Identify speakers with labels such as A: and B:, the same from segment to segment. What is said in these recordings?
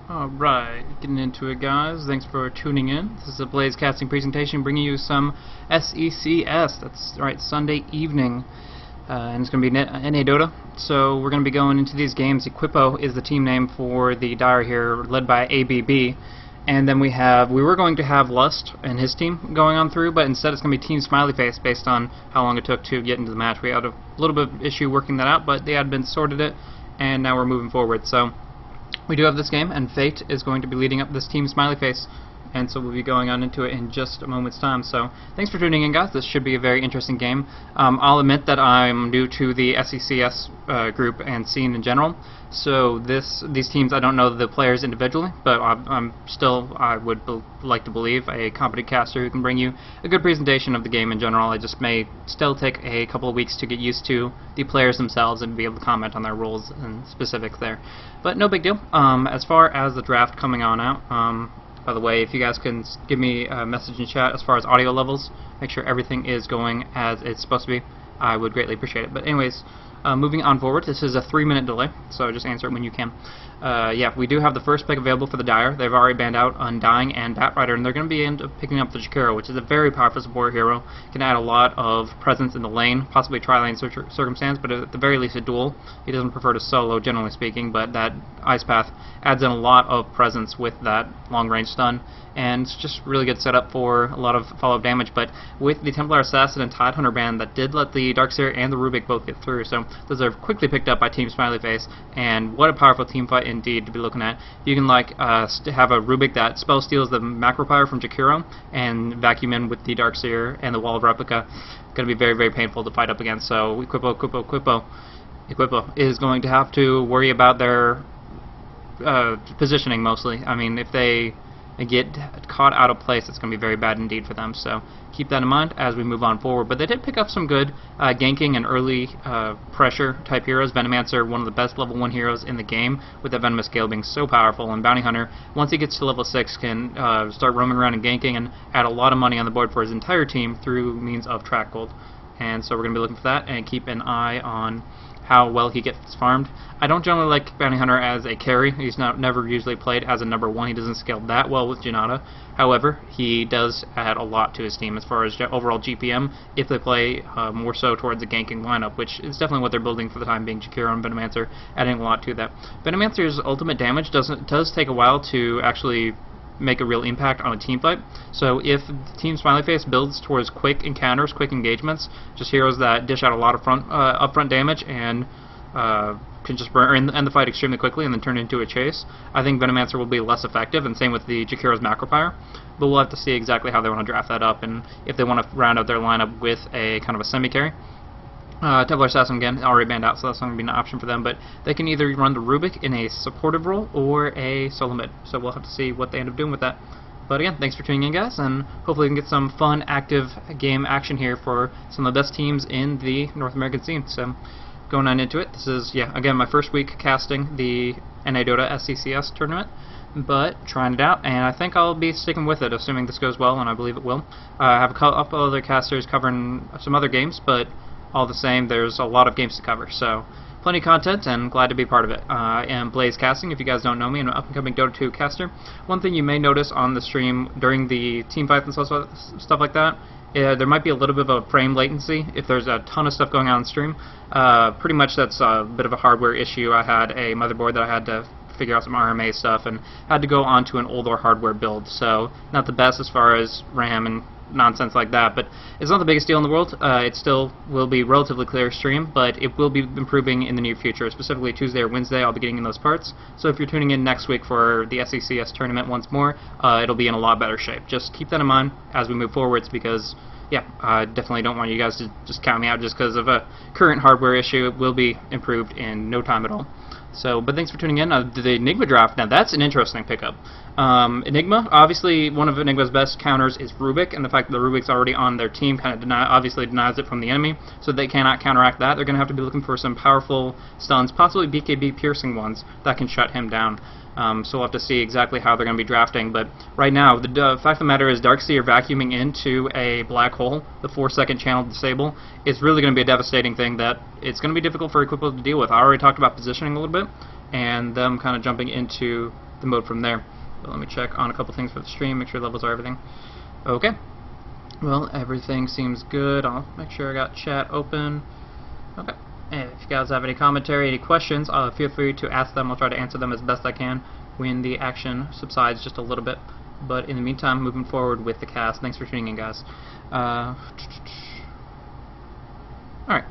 A: Alright, getting into it, guys. Thanks for tuning in. This is a Blaze casting presentation bringing you some SECS. That's right, Sunday evening. And it's going to be NA Dota. So we're going to be going into these games. Equipo is the team name for the Dire here, led by ABB. And then we were going to have Lust and his team going on through, but instead it's going to be Team Smiley Face based on how long it took to get into the match. We had a little bit of issue working that out, but they had been sorted it, and now we're moving forward. So we do have this game, and Fate is going to be leading up this Team Smiley Face, and so we'll be going on into it in just a moment's time. So thanks for tuning in, guys. This should be a very interesting game. I'll admit that I'm new to the SECS group and scene in general, so these teams, I don't know the players individually, but I'm still, I would like to believe, a competent caster who can bring you a good presentation of the game in general. I just may still take a couple of weeks to get used to the players themselves and be able to comment on their roles and specifics there. But no big deal. As far as the draft coming on out, by the way, if you guys can give me a message in chat as far as audio levels, make sure everything is going as it's supposed to be, I would greatly appreciate it. But anyways, moving on forward, this is a 3-minute delay, so just answer it when you can. Yeah, we do have the first pick available for the Dire. They've already banned out Undying and Batrider, and they're going to be end up picking up the Jakiro, which is a very powerful support hero. Can add a lot of presence in the lane, possibly tri-lane circumstance, but at the very least a duel. He doesn't prefer to solo, generally speaking, but that Ice Path adds in a lot of presence with that long-range stun, and it's just really good setup for a lot of follow-up damage. But with the Templar Assassin and Tidehunter ban, that did let the Darkseer and the Rubik both get through, so those are quickly picked up by Team Smiley Face, and what a powerful team fight indeed to be looking at. You can have a Rubik that spell steals the Macro Power from Jakiro and vacuum in with the Darkseer and the Wall of Replica. Going to be very, very painful to fight up against, so Equipo is going to have to worry about their positioning mostly. I mean, if they get caught out of place, it's going to be very bad indeed for them, so keep that in mind as we move on forward. But they did pick up some good ganking and early pressure type heroes. Venomancer, one of the best level 1 heroes in the game, with that Venomous Scale being so powerful, and Bounty Hunter, once he gets to level 6, can start roaming around and ganking and add a lot of money on the board for his entire team through means of track gold. And so we're going to be looking for that and keep an eye on how well he gets farmed. I don't generally like Bounty Hunter as a carry. He's never usually played as a number 1. He doesn't scale that well with Janata. However, he does add a lot to his team as far as overall GPM if they play more so towards the ganking lineup, which is definitely what they're building for the time being. Jakiro and Venomancer adding a lot to that. Venomancer's ultimate damage does take a while to actually make a real impact on a team fight. So if Team Smiley Face builds towards quick encounters, quick engagements, just heroes that dish out a lot of upfront damage and can just end the fight extremely quickly and then turn it into a chase, I think Venomancer will be less effective, and same with the Jakiro's Macro Power. But we'll have to see exactly how they want to draft that up and if they want to round out their lineup with a kind of a semi-carry. Templar Assassin, again, already banned out, so that's not going to be an option for them, but they can either run the Rubik in a supportive role or a solo mid, so we'll have to see what they end up doing with that. But again, thanks for tuning in, guys, and hopefully we can get some fun, active game action here for some of the best teams in the North American scene. So, going on into it, this is, yeah, again, my first week casting the NA Dota SECS tournament, but trying it out, and I think I'll be sticking with it, assuming this goes well, and I believe it will. I have a couple other casters covering some other games, but all the same, there's a lot of games to cover, so plenty of content, and glad to be part of it. I am Blaze Casting, if you guys don't know me, I'm an up-and-coming Dota 2 caster. One thing you may notice on the stream during the team fights and stuff like that, there might be a little bit of a frame latency if there's a ton of stuff going on stream. Pretty much that's a bit of a hardware issue. I had a motherboard that I had to figure out some RMA stuff and had to go onto an older hardware build, so not the best as far as RAM and nonsense like that, but it's not the biggest deal in the world. It still will be relatively clear stream, but it will be improving in the near future, specifically Tuesday or Wednesday. I'll be getting in those parts, so if you're tuning in next week for the SECS tournament once more, it'll be in a lot better shape. Just keep that in mind as we move forwards, because yeah, I definitely don't want you guys to just count me out just because of a current hardware issue. It will be improved in no time at all. So, but thanks for tuning in. The Enigma draft, now that's an interesting pickup. Enigma, obviously one of Enigma's best counters is Rubik, and the fact that the Rubik's already on their team kind of obviously denies it from the enemy, so they cannot counteract that. They're going to have to be looking for some powerful stuns, possibly BKB piercing ones, that can shut him down. So we'll have to see exactly how they're going to be drafting, but right now, the fact of the matter is Darkseer vacuuming into a black hole, the 4-second channel disable, is really going to be a devastating thing that it's going to be difficult for Equipo to deal with. I already talked about positioning a little bit, and them kind of jumping into the mode from there. But let me check on a couple things for the stream, make sure levels are everything. Okay. Well, everything seems good. I'll make sure I got chat open. Okay. And if you guys have any commentary, any questions, feel free to ask them. I'll try to answer them as best I can when the action subsides just a little bit. But in the meantime, moving forward with the cast. Thanks for tuning in, guys. Alright.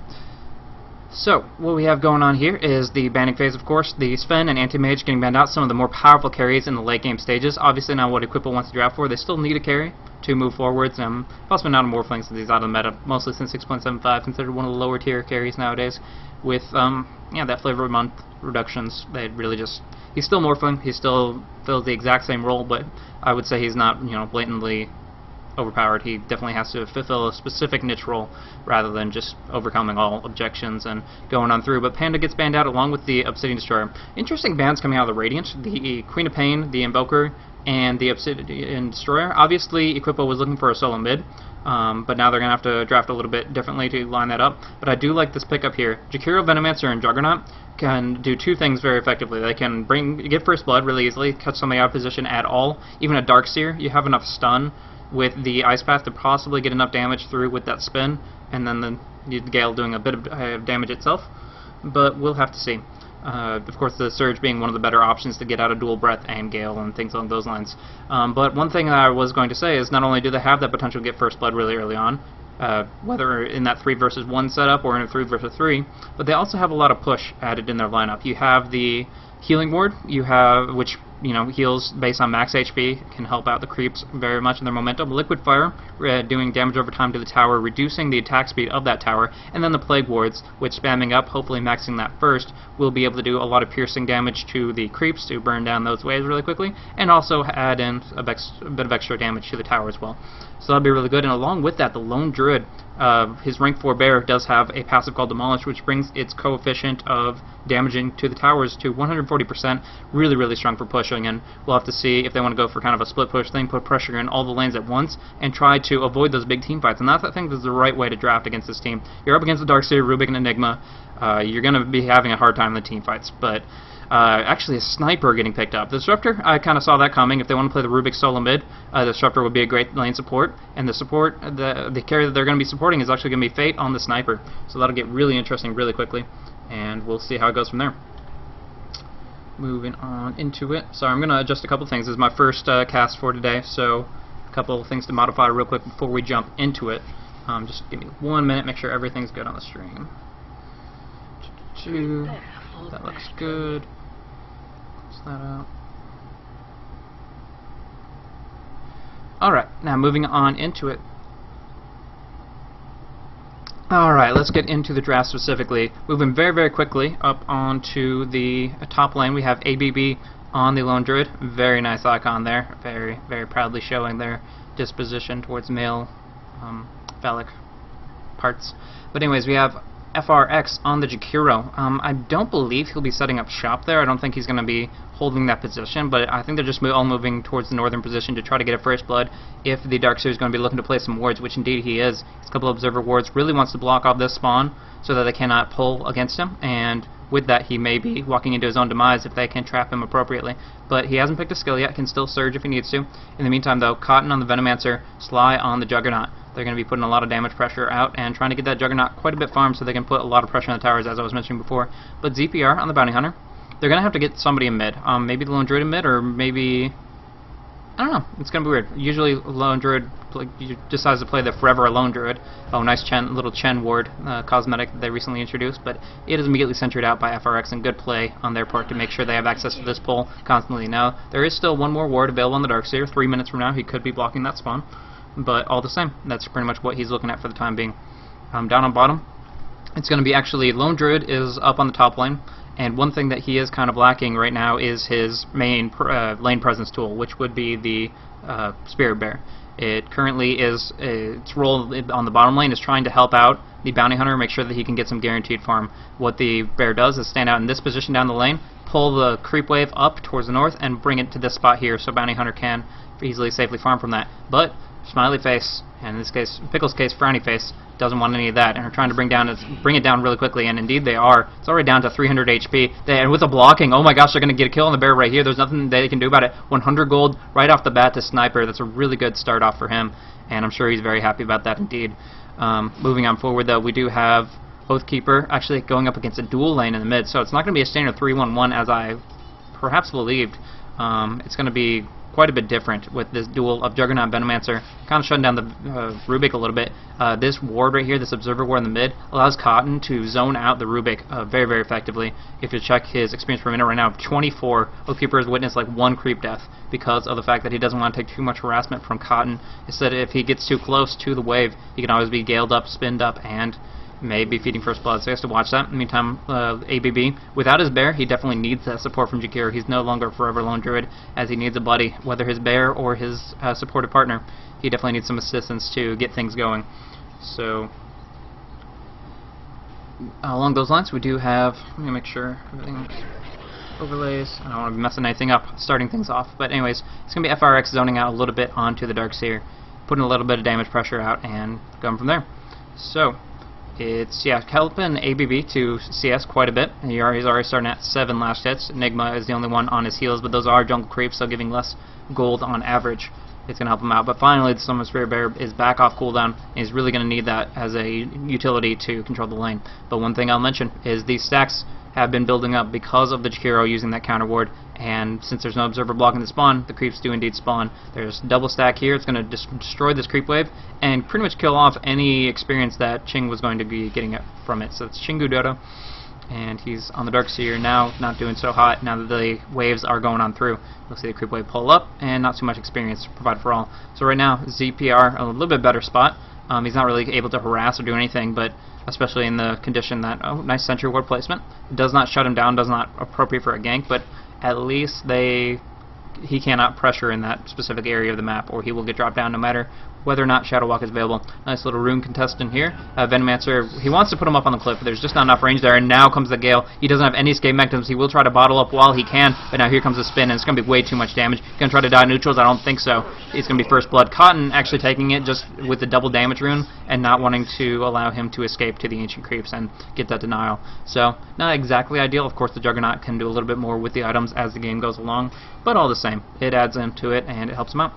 A: So, what we have going on here is the banning phase, of course. The Sven and Anti-Mage getting banned out, some of the more powerful carries in the late game stages. Obviously, now what Equipo wants to draft for, they still need a carry to move forwards. Also been out of Morphling since he's out of the meta, mostly since 6.75, considered one of the lower tier carries nowadays. With, that flavor of month reductions, they really just... He's still Morphling, he still fills the exact same role, but I would say he's not, blatantly overpowered. He definitely has to fulfill a specific niche role rather than just overcoming all objections and going on through. But Panda gets banned out along with the Obsidian Destroyer. Interesting bans coming out of the Radiant. The Queen of Pain, the Invoker, and the Obsidian Destroyer. Obviously, Equipo was looking for a solo mid, but now they're going to have to draft a little bit differently to line that up. But I do like this pickup here. Jakiro, Venomancer, and Juggernaut can do two things very effectively. They can get First Blood really easily, catch something out of position at all. Even a Darkseer, you have enough stun with the Ice Path to possibly get enough damage through with that spin, and then the Gale doing a bit of damage itself. But we'll have to see. Of course, the Surge being one of the better options to get out of Dual Breath and Gale and things along those lines. But one thing that I was going to say is not only do they have that potential to get First Blood really early on, whether in that 3 versus 1 setup or in a 3 versus 3, but they also have a lot of push added in their lineup. You have the Healing Ward, which heals based on max HP, can help out the creeps very much in their momentum. Liquid Fire, doing damage over time to the tower, reducing the attack speed of that tower, and then the Plague Wards, which spamming up, hopefully maxing that first, will be able to do a lot of piercing damage to the creeps to burn down those waves really quickly, and also add in a bit of extra damage to the tower as well. So that'll be really good. And along with that, the Lone Druid, his rank 4 bear, does have a passive called Demolish, which brings its coefficient of damaging to the towers to 140%. Really, really strong for pushing, and we'll have to see if they want to go for kind of a split push thing, put pressure in all the lanes at once, and try to avoid those big team fights. And that's, I think, is the right way to draft against this team. You're up against the Darkseer, Rubik, and Enigma. You're going to be having a hard time in the team fights, but actually a Sniper getting picked up. The Disruptor, I kind of saw that coming. If they want to play the Rubik solo mid, the Disruptor would be a great lane support, and the carry that they're going to be supporting is actually going to be Fate on the Sniper. So that'll get really interesting really quickly, and we'll see how it goes from there. Moving on into it. Sorry, I'm going to adjust a couple things. This is my first cast for today, so a couple of things to modify real quick before we jump into it. Just give me 1 minute, make sure everything's good on the stream. That looks good. Close that out. Alright, now moving on into it. Alright, let's get into the draft specifically. Moving very, very quickly up onto the top lane, we have ABB on the Lone Druid. Very nice icon there. Very, very proudly showing their disposition towards male phallic parts. But anyways, we have FRX on the Jakiro. I don't believe he'll be setting up shop there. I don't think he's going to be holding that position, but I think they're just all moving towards the northern position to try to get a First Blood if the Darkseer is going to be looking to play some wards, which indeed he is. He's a couple of Observer wards, really wants to block off this spawn so that they cannot pull against him, and with that he may be walking into his own demise if they can trap him appropriately. But he hasn't picked a skill yet, can still surge if he needs to. In the meantime though, Cotton on the Venomancer, Sly on the Juggernaut. They're going to be putting a lot of damage pressure out and trying to get that Juggernaut quite a bit farmed so they can put a lot of pressure on the towers, as I was mentioning before. But ZPR on the Bounty Hunter, they're going to have to get somebody in mid. Maybe the Lone Druid in mid, or maybe... I don't know. It's going to be weird. Usually Lone Druid decides to play the Forever Alone Druid. Oh, nice little Chen ward cosmetic that they recently introduced, but it is immediately centered out by FRX, and good play on their part to make sure they have access to this pull constantly. Now, there is still one more ward available on the Darkseer. 3 minutes from now, he could be blocking that spawn. But all the same, that's pretty much what he's looking at for the time being. Down on bottom, it's going to be actually Lone Druid is up on the top lane, and one thing that he is kind of lacking right now is his main lane presence tool, which would be the Spirit Bear. It currently is, its role on the bottom lane is trying to help out the Bounty Hunter, make sure that he can get some guaranteed farm. What the Bear does is stand out in this position down the lane, pull the creep wave up towards the north, and bring it to this spot here so Bounty Hunter can easily safely farm from that. But Smiley Face, and in this case, Pickle's case, Frowny Face, doesn't want any of that, and are trying to bring it down really quickly, and indeed they are. It's already down to 300 HP. And with the blocking, oh my gosh, they're going to get a kill on the bear right here. There's nothing they can do about it. 100 gold right off the bat to Sniper. That's a really good start off for him, and I'm sure he's very happy about that indeed. Moving on forward, though, we do have Oathkeeper actually going up against a dual lane in the mid, so it's not going to be a standard 3-1-1 as I perhaps believed. It's going to be quite a bit different with this duel of Juggernaut Venomancer, kind of shutting down the Rubik a little bit. This ward right here, this Observer ward in the mid, allows Cotton to zone out the Rubik very, very effectively. If you check his experience per minute right now, 24, Oathkeeper has witnessed like 1 creep death because of the fact that he doesn't want to take too much harassment from Cotton. Instead, if he gets too close to the wave, he can always be galed up, spinned up, and may be feeding first blood, so he has to watch that. In the meantime, ABB, without his bear, he definitely needs that support from Jakiro. He's no longer a forever lone druid, as he needs a buddy, whether his bear or his supportive partner. He definitely needs some assistance to get things going. So, along those lines, we do have, let me make sure everything overlays. I don't want to be messing anything up, starting things off. But anyways, it's going to be FRX zoning out a little bit onto the Darkseer, putting a little bit of damage pressure out, and going from there. So, it's, yeah, helping ABB to CS quite a bit. He's already starting at 7 last hits. Enigma is the only one on his heels, but those are jungle creeps, so giving less gold on average. It's going to help him out. But finally, the Summon Spirit Bear is back off cooldown, and he's really going to need that as a utility to control the lane. But one thing I'll mention is these stacks have been building up because of the Jakiro using that counter ward, and since there's no observer blocking the spawn, the creeps do indeed spawn. There's double stack here. It's going to destroy this creep wave and pretty much kill off any experience that Ching was going to be getting from it. So it's Chingu Dodo, and he's on the Darkseer now, not doing so hot now that the waves are going on through. You'll see the creep wave pull up, and not too much experience to provide for all. So right now, ZPR, a little bit better spot. He's not really able to harass or do anything, but especially in the condition that, oh, nice sentry ward placement. It does not shut him down, does not appropriate for a gank, but at least he cannot pressure in that specific area of the map, or he will get dropped down no matter whether or not Shadow Walk is available. Nice little rune contestant here. Venomancer, he wants to put him up on the cliff, but there's just not enough range there, and now comes the Gale. He doesn't have any escape mechanisms. He will try to bottle up while he can, but now here comes the spin, and it's going to be way too much damage. Going to try to die neutrals? I don't think so. It's going to be first blood. Cotton actually taking it just with the double damage rune and not wanting to allow him to escape to the Ancient Creeps and get that denial. So, not exactly ideal. Of course, the Juggernaut can do a little bit more with the items as the game goes along, but all the same, it adds into it and it helps him out.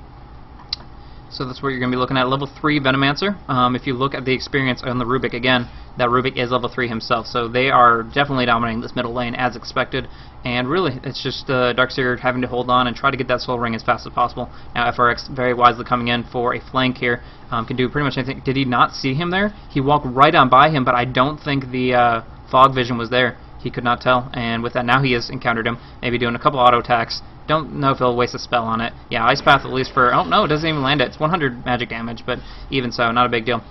A: So that's what you're going to be looking at. Level 3 Venomancer. If you look at the experience on the Rubik again, that Rubik is level 3 himself. So they are definitely dominating this middle lane as expected. And really, it's just Darkseer having to hold on and try to get that soul ring as fast as possible. Now FRX very wisely coming in for a flank here. Can do pretty much anything. Did he not see him there? He walked right on by him, but I don't think the fog vision was there. He could not tell. And with that, now he has encountered him. Maybe doing a couple auto attacks. Don't know if he'll waste a spell on it. Yeah, Ice Path at least for... Oh, no, it doesn't even land it. It's 100 magic damage, but even so, not a big deal.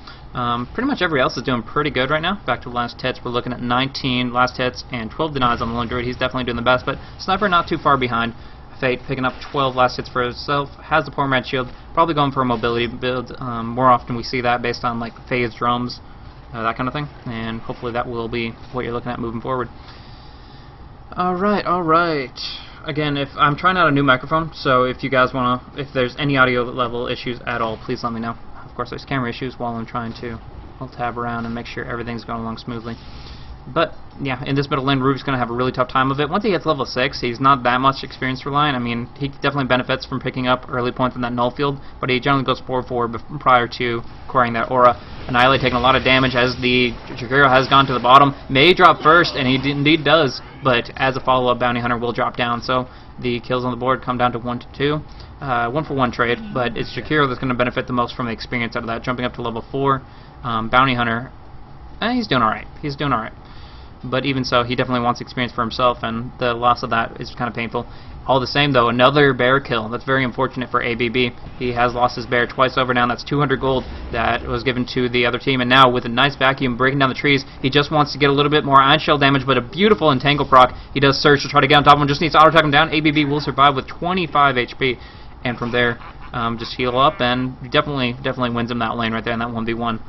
A: Pretty much everybody else is doing pretty good right now. Back to last hits, we're looking at 19 last hits and 12 denies on the Lone Druid. He's definitely doing the best, but Sniper not too far behind. Fate picking up 12 last hits for himself. Has the Poor Mad Shield. Probably going for a mobility build. More often we see that based on like phase drums, that kind of thing. And hopefully that will be what you're looking at moving forward. Alright. Again, if I'm trying out a new microphone, so if you guys want to, if there's any audio level issues at all, please let me know. Of course, there's camera issues while I'm trying to tab around and make sure everything's going along smoothly. But, yeah, in this middle lane, Ruby's going to have a really tough time of it. Once he hits level 6, he's not that much experience reliant. I mean, he definitely benefits from picking up early points in that null field, but he generally goes 4-4 prior to acquiring that aura. Annihilate taking a lot of damage as the Jakiro has gone to the bottom. May drop first, and he indeed does, but as a follow-up, Bounty Hunter will drop down, so the kills on the board come down to 1-2. 1-for-1 trade, but it's Jakiro that's going to benefit the most from the experience out of that. Jumping up to level 4, Bounty Hunter, he's doing alright. He's doing alright. But even so, he definitely wants experience for himself, and the loss of that is kind of painful. All the same, though, another bear kill. That's very unfortunate for ABB. He has lost his bear twice over now. That's 200 gold that was given to the other team. And now, with a nice vacuum breaking down the trees, he just wants to get a little bit more ion shell damage, but a beautiful entangle proc. He does surge to try to get on top of him. Just needs to auto-attack him down. ABB will survive with 25 HP. And from there, just heal up, and definitely wins him that lane right there in that 1v1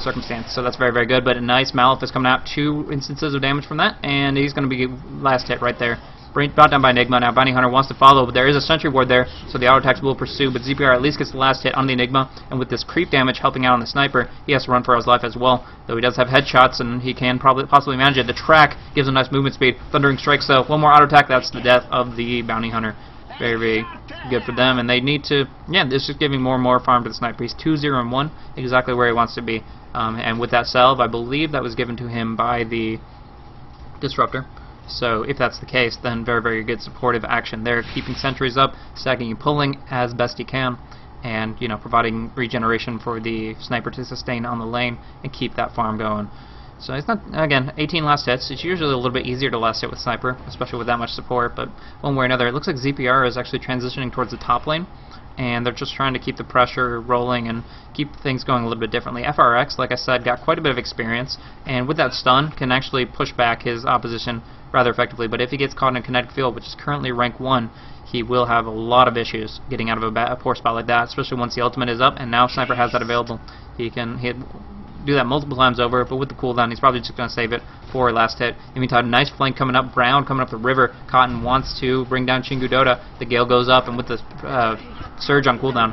A: circumstance. So that's very, very good. But a nice Malefice coming out. 2 instances of damage from that, and he's going to be last hit right there. brought down by Enigma. Now Bounty Hunter wants to follow, but there is a sentry ward there, so the auto attacks will pursue, but ZPR at least gets the last hit on the Enigma, and with this creep damage helping out on the sniper, he has to run for his life as well, though he does have headshots, and he can possibly manage it. The track gives him nice movement speed. Thundering Strikes, though, one more auto attack, that's the death of the Bounty Hunter. Very, very good for them, and they need to, yeah, this is giving more and more farm to the sniper. He's 2-0-1, exactly where he wants to be, and with that salve, I believe that was given to him by the Disruptor. So if that's the case, then very, very good supportive action there, keeping sentries up, stacking and pulling as best he can, and, you know, providing regeneration for the sniper to sustain on the lane and keep that farm going. So it's not, again, 18 last hits. It's usually a little bit easier to last hit with sniper, especially with that much support, but one way or another, it looks like ZPR is actually transitioning towards the top lane, and they're just trying to keep the pressure rolling and keep things going a little bit differently. FRX, like I said, got quite a bit of experience, and with that stun, can actually push back his opposition rather effectively, but if he gets caught in a kinetic field, which is currently rank 1, he will have a lot of issues getting out of a poor spot like that, especially once the ultimate is up, and now Sniper has that available. He can do that multiple times over, but with the cooldown, he's probably just going to save it for last hit. In the meantime, nice flank coming up, Brown coming up the river. Cotton wants to bring down Chingu Dota. The Gale goes up, and with the surge on cooldown,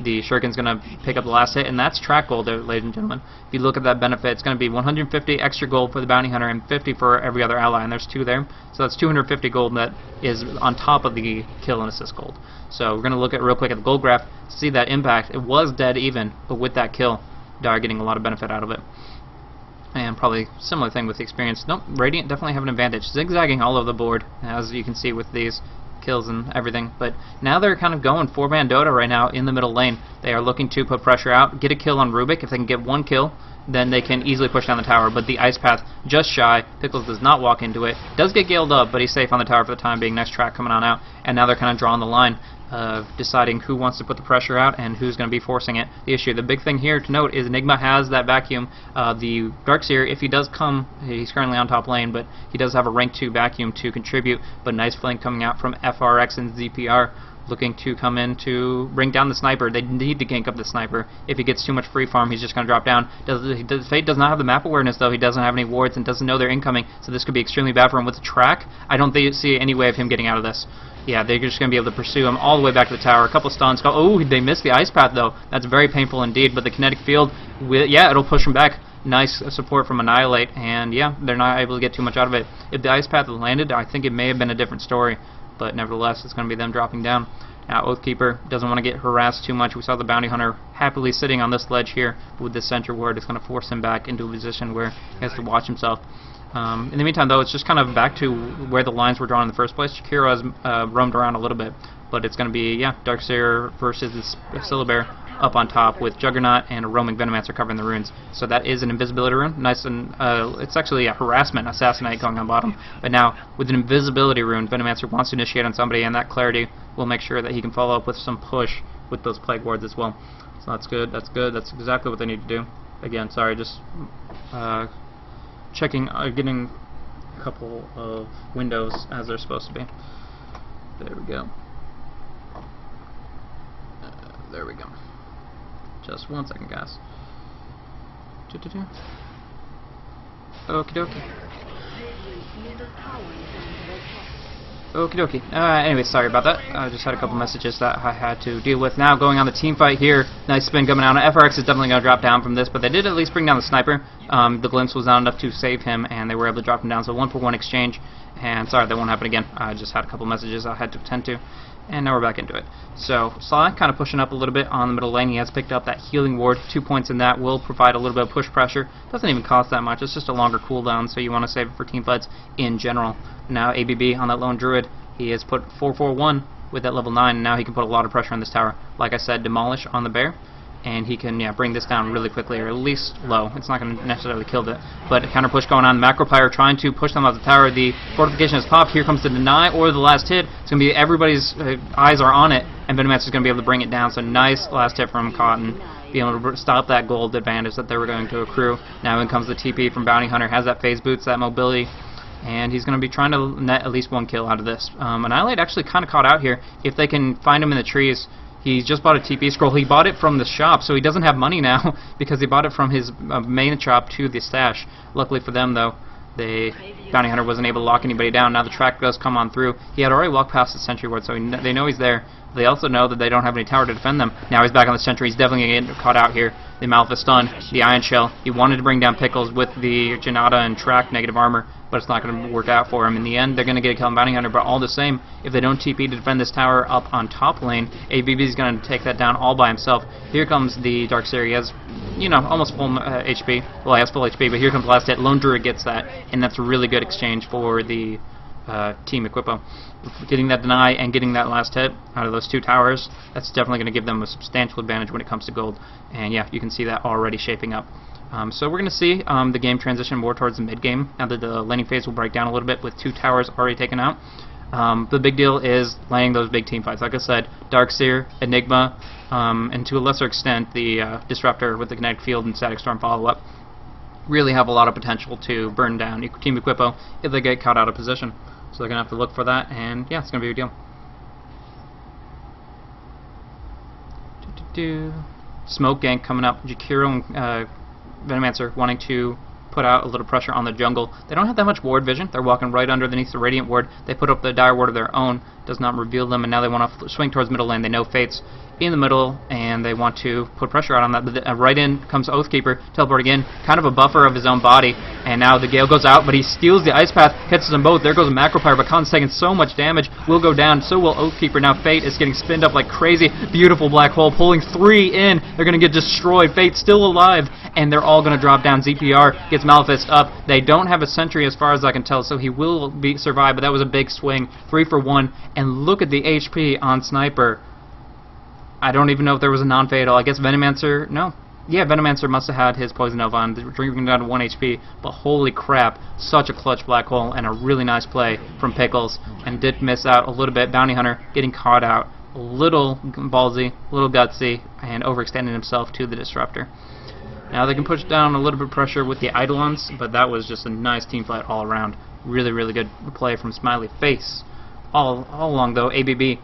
A: the Shuriken's going to pick up the last hit, and that's track gold, ladies and gentlemen. If you look at that benefit, it's going to be 150 extra gold for the Bounty Hunter and 50 for every other ally, and there's 2 there. So that's 250 gold that is on top of the kill and assist gold. So we're going to look at real quick at the gold graph, see that impact. It was dead even, but with that kill, Dar getting a lot of benefit out of it. And probably similar thing with the experience. Nope, Radiant definitely have an advantage. Zigzagging all over the board, as you can see with these kills and everything. But now they're kind of going 4-man Dota right now in the middle lane. They are looking to put pressure out, get a kill on Rubik. If they can get 1 kill, then they can easily push down the tower. But the Ice Path just shy. Pickles does not walk into it. Does get galed up, but he's safe on the tower for the time being. Next track coming on out. And now they're kind of drawing the line of deciding who wants to put the pressure out and who's going to be forcing it. The issue, the big thing here to note is Enigma has that vacuum. The Darkseer, if he does come, he's currently on top lane, but he does have a rank 2 vacuum to contribute. But nice flank coming out from FRX and ZPR, looking to come in to bring down the sniper. They need to gank up the sniper. If he gets too much free farm, he's just going to drop down. Fate does not have the map awareness, though. He doesn't have any wards and doesn't know they're incoming, so this could be extremely bad for him. With the track, I don't see any way of him getting out of this. Yeah, they're just going to be able to pursue him all the way back to the tower. A couple stuns. Oh, they missed the Ice Path, though. That's very painful indeed, but the kinetic field, yeah, it'll push him back. Nice support from Annihilate, and yeah, they're not able to get too much out of it. If the Ice Path had landed, I think it may have been a different story, but nevertheless, it's going to be them dropping down. Now, Oathkeeper doesn't want to get harassed too much. We saw the Bounty Hunter happily sitting on this ledge here, but with this sentry ward, it's going to force him back into a position where he has to watch himself. In the meantime, though, it's just kind of back to where the lines were drawn in the first place. Shakira has roamed around a little bit, but it's going to be, yeah, Darkseer versus this Syllabear up on top with Juggernaut and a roaming Venomancer covering the runes. So that is an invisibility rune. Nice, and it's actually a harassment, assassinate going on bottom. But now, with an invisibility rune, Venomancer wants to initiate on somebody, and that clarity will make sure that he can follow up with some push with those plague wards as well. So that's good, that's good, that's exactly what they need to do. Again, sorry, just checking, getting a couple of windows as they're supposed to be. There we go. There we go. Just 1 second, guys. Okie dokie. Okie dokie. Anyway, sorry about that. I just had a couple messages that I had to deal with. Now, going on the team fight here. Nice spin coming out. FRX is definitely going to drop down from this, but they did at least bring down the sniper. The glimpse was not enough to save him, and they were able to drop him down. So 1-for-1 exchange. And sorry, that won't happen again. I just had a couple messages I had to attend to. And now we're back into it. So, Sly kind of pushing up a little bit on the middle lane. He has picked up that healing ward. 2 points in that will provide a little bit of push pressure. Doesn't even cost that much. It's just a longer cooldown, so you want to save it for team fights in general. Now, ABB on that lone druid, he has put 4-4-1 with that level 9, and now he can put a lot of pressure on this tower. Like I said, demolish on the bear, and he can bring this down really quickly, or at least low. It's not going to necessarily kill it, but a counter push going on. Macro Pyre trying to push them out the tower. The fortification has popped. Here comes the deny or the last hit. It's going to be everybody's eyes are on it, and Venomancer is going to be able to bring it down. So nice last hit from Cotton, being able to stop that gold advantage that they were going to accrue. Now in comes the TP from Bounty Hunter. Has that phase boots, that mobility, and he's going to be trying to net at least 1 kill out of this. Annihilate actually kind of caught out here. If they can find him in the trees. He just bought a TP scroll. He bought it from the shop, so he doesn't have money now because he bought it from his main shop to the stash. Luckily for them, though, The bounty hunter wasn't able to lock anybody down. Now the track does come on through. He had already walked past the sentry ward, so they know he's there. They also know that they don't have any tower to defend them. Now he's back on the sentry. He's definitely going to get caught out here. The Malphite stun, the Ion Shell. He wanted to bring down Pickles with the Janata and track negative armor, but it's not going to work out for him. In the end, they're going to get a kill on Bounty Hunter, but all the same, if they don't TP to defend this tower up on top lane, ABB is going to take that down all by himself. Here comes the Darkseer. He has, you know, almost full HP. Well, he has full HP, but here comes the last hit. Lone Druid gets that, and that's a really good exchange for the Team Equipo. Getting that deny and getting that last hit out of those two towers, that's definitely going to give them a substantial advantage when it comes to gold. And yeah, you can see that already shaping up. So we're going to see the game transition more towards the mid game. Now that the laning phase will break down a little bit with two towers already taken out. The big deal is landing those big team fights. Like I said, Darkseer, Enigma, and to a lesser extent the Disruptor with the Kinetic Field and Static Storm follow-up really have a lot of potential to burn down Team Equipo if they get caught out of position. So they're going to have to look for that, and yeah, it's going to be a deal. Smoke gank coming up. Jakiro and Venomancer wanting to put out a little pressure on the jungle. They don't have that much ward vision. They're walking right underneath the Radiant ward. They put up the Dire ward of their own. Does not reveal them, and now they want to swing towards middle lane. They know Fate's in the middle, and they want to put pressure out on that. But right in comes Oathkeeper, teleporting in, kind of a buffer of his own body, and now the Gale goes out, but he steals the Ice Path, catches them both. There goes a Macropyre, but Khan's taking so much damage, will go down, so will Oathkeeper. Now Fate is getting spinned up like crazy. Beautiful black hole, pulling 3 in. They're going to get destroyed. Fate's still alive, and they're all going to drop down. ZPR gets Malphite up. They don't have a sentry as far as I can tell, so he will survive, but that was a big swing. 3 for 1, and look at the HP on Sniper. I don't even know if there was a non-fatal. I guess Venomancer, no. Yeah, Venomancer must have had his Poison Nova on, drinking down to 1 HP, but holy crap, such a clutch black hole, and a really nice play from Pickles, and did miss out a little bit. Bounty Hunter getting caught out, a little ballsy, a little gutsy, and overextending himself to the Disruptor. Now they can push down a little bit of pressure with the Eidolons, but that was just a nice team fight all around. Really, really good play from Smiley Face. All along, though, ABB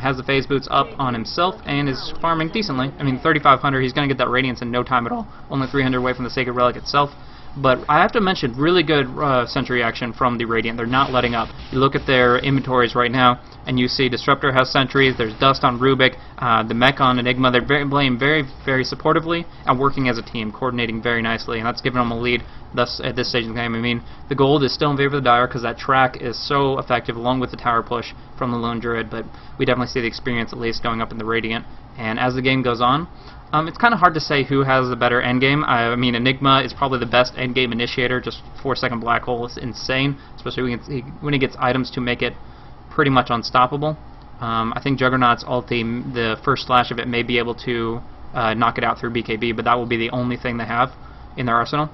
A: has the phase boots up on himself and is farming decently. I mean, 3,500, he's going to get that Radiance in no time at all. Only 300 away from the Sacred Relic itself. But I have to mention, really good sentry action from the Radiant. They're not letting up. You look at their inventories right now, and you see Disruptor has sentries, there's Dust on Rubik, the Mech on Enigma. They're playing very, very supportively and working as a team, coordinating very nicely, and that's giving them a lead thus at this stage in the game. I mean, the gold is still in favor of the Dire because that track is so effective along with the tower push from the Lone Druid, but we definitely see the experience at least going up in the Radiant. And as the game goes on, it's kind of hard to say who has the better endgame. I mean, Enigma is probably the best endgame initiator. Just 4-second black hole is insane, especially when he gets items to make it pretty much unstoppable. I think Juggernaut's ulti, the first slash of it, may be able to knock it out through BKB, but that will be the only thing they have in their arsenal.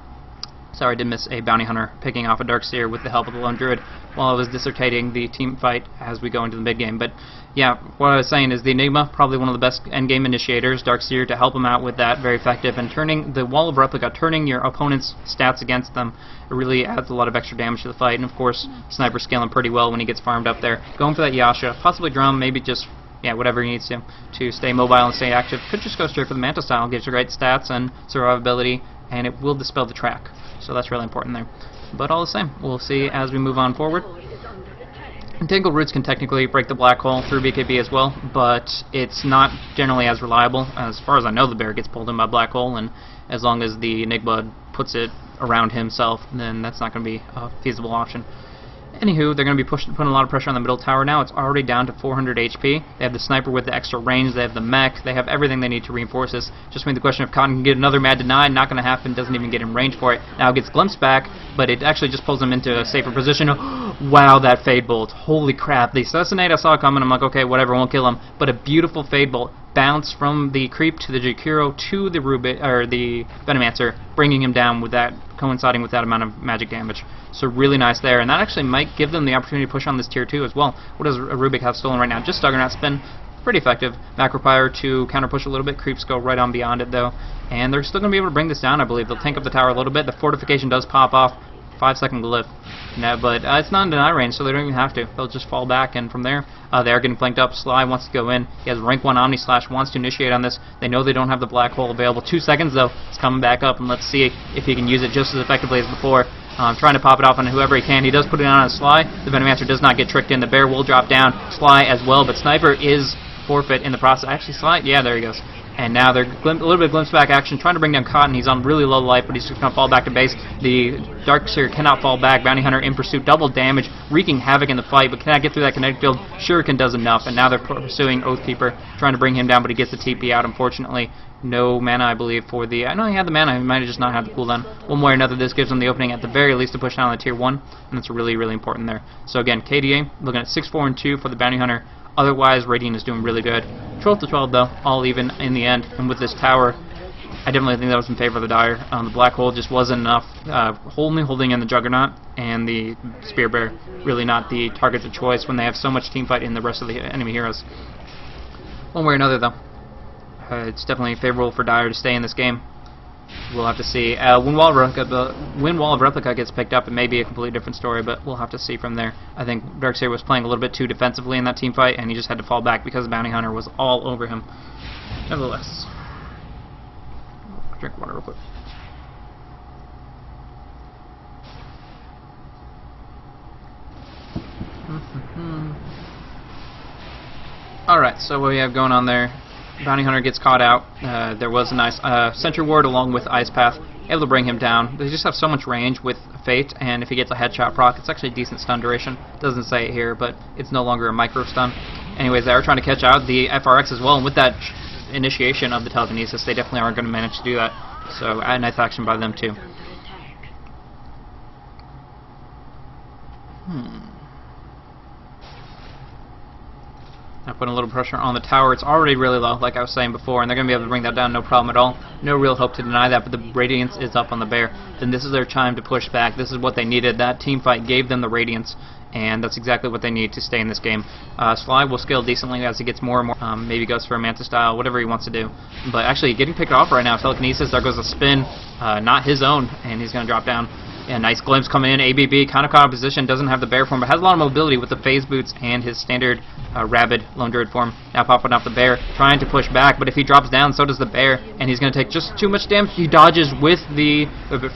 A: Sorry, I did miss a Bounty Hunter picking off a Darkseer with the help of the Lone Druid while I was dissertating the team fight as we go into the mid-game. But yeah, what I was saying is the Enigma, probably one of the best endgame initiators, Darkseer to help him out with that, very effective, and turning the Wall of Replica, turning your opponent's stats against them, it really adds a lot of extra damage to the fight. And of course, Sniper scaling pretty well when he gets farmed up there. Going for that Yasha, possibly Drum, maybe just, yeah, whatever he needs to stay mobile and stay active. Could just go straight for the Manta style, gives you great stats and survivability, and it will dispel the track. So that's really important there. But all the same, we'll see as we move on forward. Entangled Roots can technically break the black hole through BKB as well, but it's not generally as reliable. As far as I know, the bear gets pulled in by black hole, and as long as the Enigma puts it around himself, then that's not going to be a feasible option. Anywho, they're going to be putting a lot of pressure on the middle tower now. It's already down to 400 HP. They have the Sniper with the extra range. They have the Mech. They have everything they need to reinforce this. Just made the question if Cotton can get another Mad Deny. Not going to happen. Doesn't even get in range for it. Now it gets glimpsed back, but it actually just pulls him into a safer position. Wow, that Fade Bolt. Holy crap. The Assassinate I saw coming. I'm like, okay, whatever, won't kill him. But a beautiful Fade Bolt. Bounce from the Creep to the Jakiro to the the Venomancer, bringing him down with that, coinciding with that amount of magic damage. So really nice there, and that actually might give them the opportunity to push on this tier 2 as well. What does Rubik have stolen right now? Just Juggernaut spin. Pretty effective. Macropyre to counter push a little bit. Creeps go right on beyond it though, and they're still going to be able to bring this down, I believe. They'll tank up the tower a little bit. The fortification does pop off. 5-second glyph. No, but it's not in deny range, so they don't even have to. They'll just fall back, and from there, they are getting flanked up. Sly wants to go in. He has rank 1 Omni Slash, wants to initiate on this. They know they don't have the black hole available. 2 seconds, though. It's coming back up, and let's see if he can use it just as effectively as before. trying to pop it off on whoever he can. He does put it on a Sly. The Venomancer does not get tricked in. The bear will drop down. Sly as well, but Sniper is forfeit in the process. Actually, Sly, yeah, there he goes. And now they're a little bit of glimpse back action, trying to bring down Cotton. He's on really low life, but he's just going to fall back to base. The Darkseer cannot fall back. Bounty Hunter in pursuit, double damage, wreaking havoc in the fight, but cannot get through that kinetic field. Shuriken does enough, and now they're pursuing Oathkeeper, trying to bring him down, but he gets the TP out, unfortunately. No mana, I believe, for the... I know he had the mana, he might have just not had the cooldown. One way or another, this gives him the opening at the very least to push down on the tier 1, and that's really, really important there. So again, KDA, looking at 6-4 and 2 for the Bounty Hunter. Otherwise, Radiant is doing really good. 12 to 12 though, all even in the end. And with this tower, I definitely think that was in favor of the Dire. The Black Hole just wasn't enough. Only holding in the Juggernaut and the Spear Bear, really not the targets of choice when they have so much teamfight in the rest of the enemy heroes. One way or another though, it's definitely favorable for Dire to stay in this game. We'll have to see. When Wall of Replica gets picked up, it may be a completely different story, but we'll have to see from there. I think Darkseer was playing a little bit too defensively in that team fight, and he just had to fall back because the Bounty Hunter was all over him. Nevertheless, drink water real quick. Alright, so what we have going on there, Bounty Hunter gets caught out. There was a nice Sentry Ward along with Ice Path, able to bring him down. They just have so much range with Fate, and if he gets a headshot proc, it's actually a decent stun duration. Doesn't say it here, but it's no longer a micro stun. Anyways, they are trying to catch out the FRX as well, and with that initiation of the telekinesis, they definitely aren't going to manage to do that. So, a nice action by them too. Now putting a little pressure on the tower. It's already really low, like I was saying before, and they're going to be able to bring that down no problem at all. No real hope to deny that, but the Radiance is up on the Bear. Then this is their time to push back. This is what they needed. That team fight gave them the Radiance, and that's exactly what they need to stay in this game. Sly will scale decently as he gets more and more. Maybe goes for a Manta style, whatever he wants to do. But actually getting picked off right now, telekinesis, there goes a spin, not his own, and he's going to drop down. Yeah, nice glimpse coming in. ABB kind of caught in position, doesn't have the bear form, but has a lot of mobility with the phase boots and his standard rabid lone druid form. Now popping off the bear, trying to push back, but if he drops down, so does the bear, and he's going to take just too much damage. He dodges with the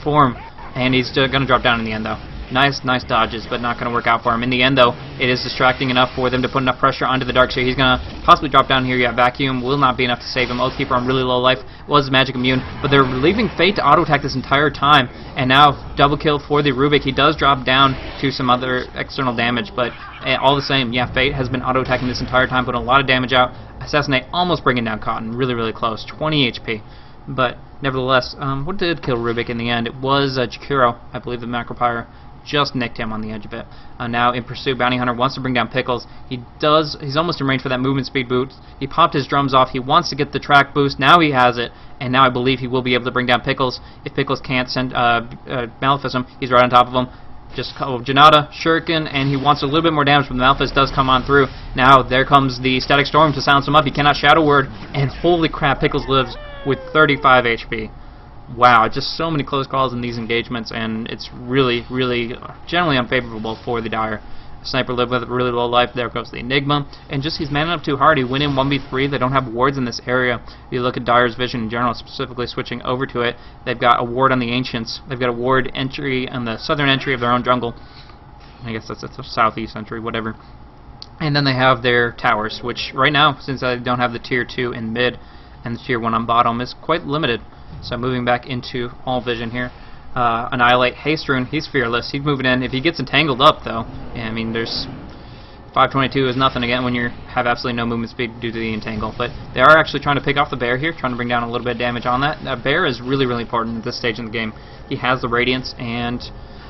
A: form, and he's going to drop down in the end, though. Nice dodges, but not going to work out for him. In the end, though, it is distracting enough for them to put enough pressure onto the Darkseer. He's going to possibly drop down here. Yeah, Vacuum will not be enough to save him. Oathkeeper on really low life was magic immune, but they're leaving Fate to auto-attack this entire time, and now double kill for the Rubik. He does drop down to some other external damage, but all the same, yeah, Fate has been auto-attacking this entire time, putting a lot of damage out. Assassinate almost bringing down Cotton, really close, 20 HP. But nevertheless, what did kill Rubik in the end? It was Jakiro, I believe the Macropyre. Just nicked him on the edge of it. Now in pursuit, Bounty Hunter wants to bring down Pickles. He's almost in range for that movement speed boost. He popped his drums off. He wants to get the track boost. Now he has it, and now I believe he will be able to bring down Pickles. If Pickles can't send Maleficent, he's right on top of him. Just Janata, Shuriken, and he wants a little bit more damage, but the Maleficent does come on through. Now there comes the Static Storm to silence him up. He cannot Shadow Word, and holy crap, Pickles lives with 35 HP. Wow, just so many close calls in these engagements, and it's really generally unfavorable for the Dire. Sniper lived with really low life. There goes the Enigma, and just he's manning up too hard. He went in 1v3. They don't have wards in this area. If you look at Dire's vision in general, specifically switching over to it, they've got a ward on the Ancients. They've got a ward entry on the southern entry of their own jungle. I guess that's the southeast entry, whatever. And then they have their towers, which right now, since I don't have the tier 2 in mid and the tier 1 on bottom, is quite limited. So moving back into all vision here. Annihilate Haste Rune, he's fearless. He's moving in. If he gets entangled up, though, I mean, there's 522 is nothing again when you have absolutely no movement speed due to the entangle. But they are actually trying to pick off the bear here, trying to bring down a little bit of damage on that. That bear is really important at this stage in the game. He has the Radiance, and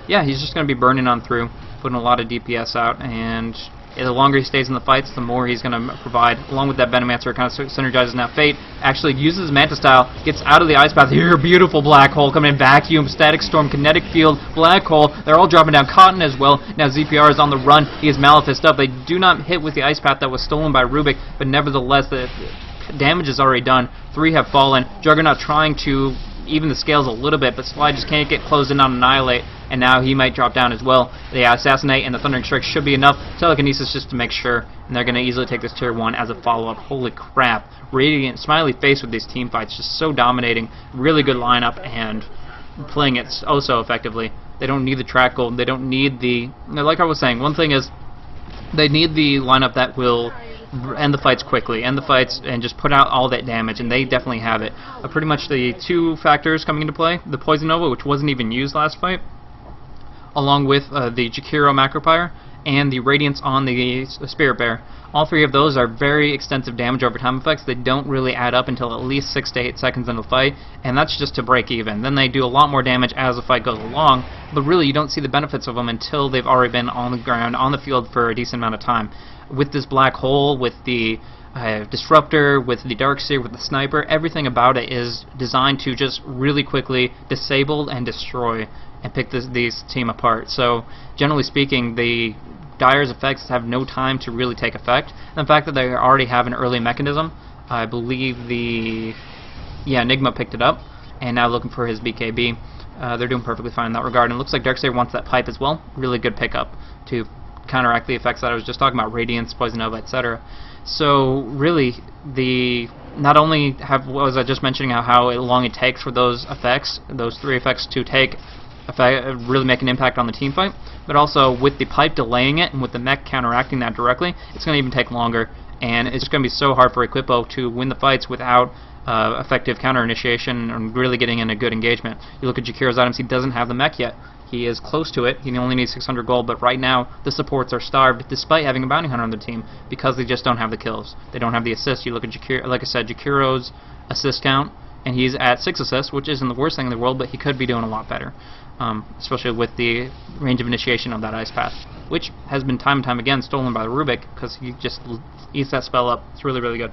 A: yeah, he's just going to be burning on through, putting a lot of DPS out, and the longer he stays in the fights, the more he's going to provide. Along with that Venomancer, it kind of synergizes now. Fate actually uses Manta style, gets out of the Ice Path. Here, beautiful Black Hole coming in. Vacuum, Static Storm, Kinetic Field, Black Hole. They're all dropping down. Cotton as well. Now ZPR is on the run. He has Malefist up. They do not hit with the Ice Path that was stolen by Rubik, but nevertheless, the damage is already done. 3 have fallen. Juggernaut trying to even the scales a little bit, but Sly just can't get closed in on Annihilate, and now he might drop down as well. The Assassinate and the Thundering Strike should be enough. Telekinesis just to make sure, and they're going to easily take this tier 1 as a follow-up. Holy crap. Radiant, Smiley Face with these team fights, just so dominating. Really good lineup, and playing it oh so effectively. They don't need the track gold. They don't need the... Like I was saying, one thing is they need the lineup that will end the fights quickly, end the fights, and just put out all that damage, and they definitely have it. Pretty much the two factors coming into play, the Poison Nova, which wasn't even used last fight, along with the Jakiro Macropyre, and the Radiance on the Spirit Bear. All three of those are very extensive damage over time effects. They don't really add up until at least 6 to 8 seconds into the fight, and that's just to break even. Then they do a lot more damage as the fight goes along, but really you don't see the benefits of them until they've already been on the ground, on the field for a decent amount of time. With this Black Hole, with the Disruptor, with the Darkseer, with the Sniper, everything about it is designed to just really quickly disable and destroy and pick these team apart. So generally speaking, the Dire's effects have no time to really take effect. And the fact that they already have an early mechanism, I believe Enigma picked it up, and now looking for his BKB. They're doing perfectly fine in that regard, and it looks like Darkseer wants that pipe as well. Really good pickup to counteract the effects that I was just talking about, Radiance, Poison Nova, etc. So really, not only was I just mentioning how long it takes for those effects, those 3 effects to really make an impact on the team fight, but also with the pipe delaying it and with the mech counteracting that directly, it's going to even take longer, and it's just going to be so hard for Equipo to win the fights without effective counter initiation and really getting in a good engagement. You look at Jakiro's items, he doesn't have the mech yet. He is close to it. He only needs 600 gold, but right now the supports are starved despite having a bounty hunter on the team because they just don't have the kills. They don't have the assists. You look at Jakiro, like I said, Jakiro's assist count, and he's at 6 assists, which isn't the worst thing in the world, but he could be doing a lot better, especially with the range of initiation of that Ice Path, which has been time and time again stolen by the Rubik because he just eats that spell up. It's really, really good.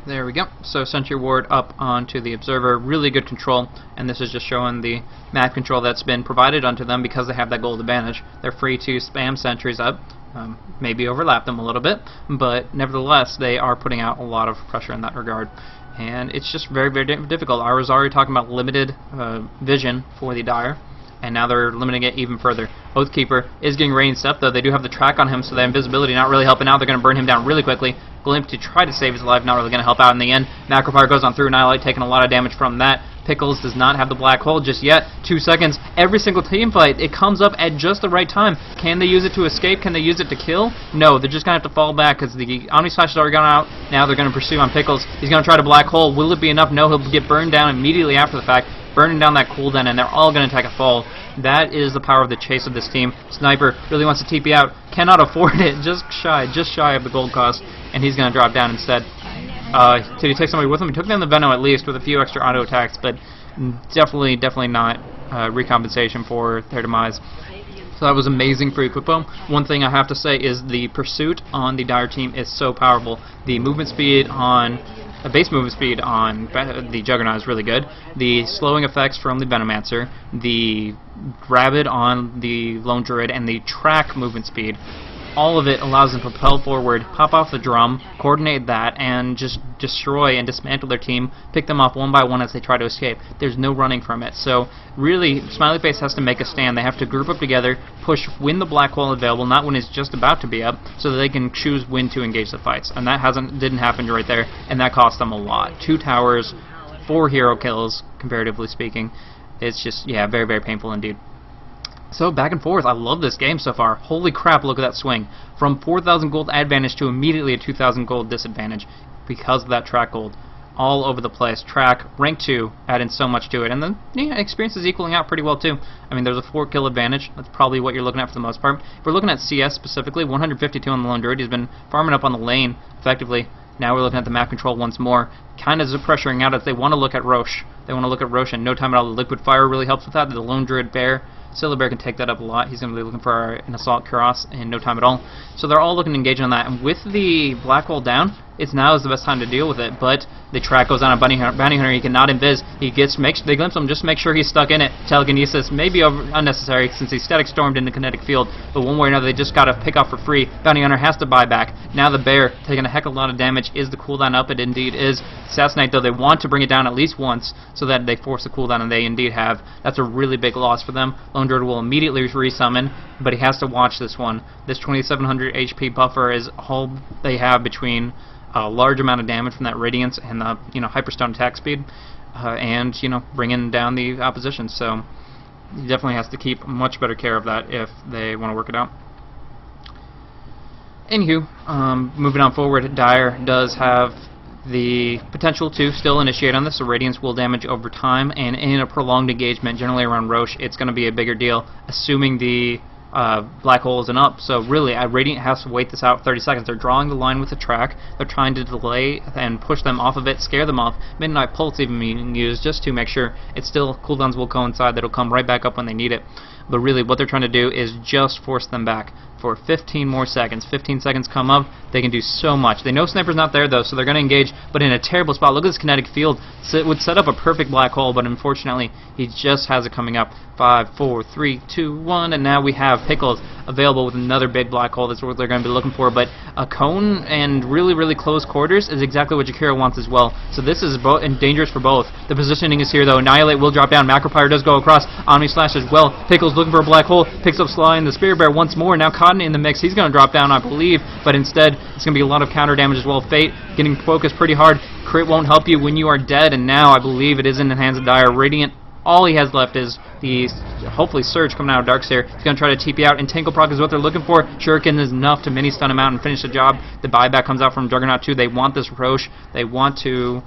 A: There we go. So Sentry Ward up onto the Observer. Really good control, and this is just showing the map control that's been provided onto them because they have that gold advantage. They're free to spam sentries up, maybe overlap them a little bit, but nevertheless they are putting out a lot of pressure in that regard. And it's just very, very difficult. I was already talking about limited vision for the Dire, and now they're limiting it even further. Oathkeeper is getting ranged up, though. They do have the track on him, so the invisibility not really helping out. They're going to burn him down really quickly. Glimp to try to save his life, not really going to help out in the end. Macropyre goes on through Annihilate, taking a lot of damage from that. Pickles does not have the Black Hole just yet. 2 seconds. Every single team fight, it comes up at just the right time. Can they use it to escape? Can they use it to kill? No, they're just going to have to fall back because the Omni Slash has already gone out. Now they're going to pursue on Pickles. He's going to try to Black Hole. Will it be enough? No, he'll get burned down immediately after the fact, burning down that cooldown, and they're all going to take a fall. That is the power of the chase of this team. Sniper really wants to TP out, cannot afford it, just shy of the gold cost, and he's going to drop down instead. Did he take somebody with him? He took down the Venom at least with a few extra auto attacks, but definitely not recompensation for their demise. So that was amazing for Equipo. One thing I have to say is the pursuit on the Dire team is so powerful. The movement speed on base movement speed on the Juggernaut is really good. The slowing effects from the Venomancer, the Rabid on the Lone Druid, and the track movement speed, all of it allows them to propel forward, pop off the drum, coordinate that, and just destroy and dismantle their team, pick them off one by one as they try to escape. There's no running from it. So really, Smiley Face has to make a stand. They have to group up together, push when the Black Hole is available, not when it's just about to be up, so that they can choose when to engage the fights. And that didn't happen right there, and that cost them a lot. 2 towers, 4 hero kills, comparatively speaking. It's just, yeah, very, very painful indeed. So back and forth. I love this game so far. Holy crap, look at that swing. From 4,000 gold advantage to immediately a 2,000 gold disadvantage because of that track gold. All over the place. Track, rank 2, adding so much to it. And then experience is equaling out pretty well too. I mean, there's a 4 kill advantage. That's probably what you're looking at for the most part. If we're looking at CS specifically, 152 on the Lone Druid. He's been farming up on the lane effectively. Now we're looking at the map control once more. Kind of pressuring out as they want to look at Roche. They want to look at Roche, and no time at all. The Liquid Fire really helps with that. The Lone Druid Bear, Silver Bear can take that up a lot. He's going to be looking for an Assault Cross in no time at all. So they're all looking to engage on that. And with the Black Hole down, now is the best time to deal with it. But the track goes on a bounty hunter. He cannot invis. They glimpse him just to make sure he's stuck in it. Telekinesis may be unnecessary since he's static stormed in the kinetic field. But one way or another, they just got to pick off for free. Bounty hunter has to buy back. Now the Bear taking a heck of a lot of damage. Is the cooldown up? It indeed is. Assassinate, though, they want to bring it down at least once so that they force the cooldown, and they indeed have. That's a really big loss for them. Lone Druid will immediately resummon, but he has to watch this one. This 2700 HP buffer is all they have between a large amount of damage from that Radiance and the Hyperstone attack speed, and bringing down the opposition. So he definitely has to keep much better care of that if they want to work it out. Anywho, moving on forward, Dire does have the potential to still initiate on this, so Radiance will damage over time, and in a prolonged engagement, generally around Roche, it's going to be a bigger deal, assuming the black hole isn't up. So really, Radiant has to wait this out 30 seconds. They're drawing the line with the track, they're trying to delay and push them off of it, scare them off. Midnight Pulse even being used just to make sure it's still, cooldowns will coincide, that'll come right back up when they need it. But really, what they're trying to do is just force them back for 15 more seconds. 15 seconds come up, they can do so much. They know Sniper's not there though, so they're going to engage, but in a terrible spot. Look at this kinetic field. So it would set up a perfect black hole, but unfortunately, he just has it coming up. 5, 4, 3, 2, 1, and now we have Pickles available with another big black hole. That's what they're going to be looking for, but a cone and really, really close quarters is exactly what Jakiro wants as well. So this is dangerous for both. The positioning is here though. Annihilate will drop down. Macropyre does go across. Omni Slash as well. Pickles looking for a black hole. Picks up Sly and the Spirit Bear once more. Now Cotton in the mix. He's going to drop down, I believe, but instead it's going to be a lot of counter damage as well. Fate getting focused pretty hard. Crit won't help you when you are dead, and now I believe it is in the hands of Dire. Radiant, all he has left is the, hopefully, Surge coming out of Darkseer. He's going to try to TP out, and Tinkle Proc is what they're looking for. Shuriken is enough to mini-stun him out and finish the job. The buyback comes out from Juggernaut 2. They want this Roche. They want to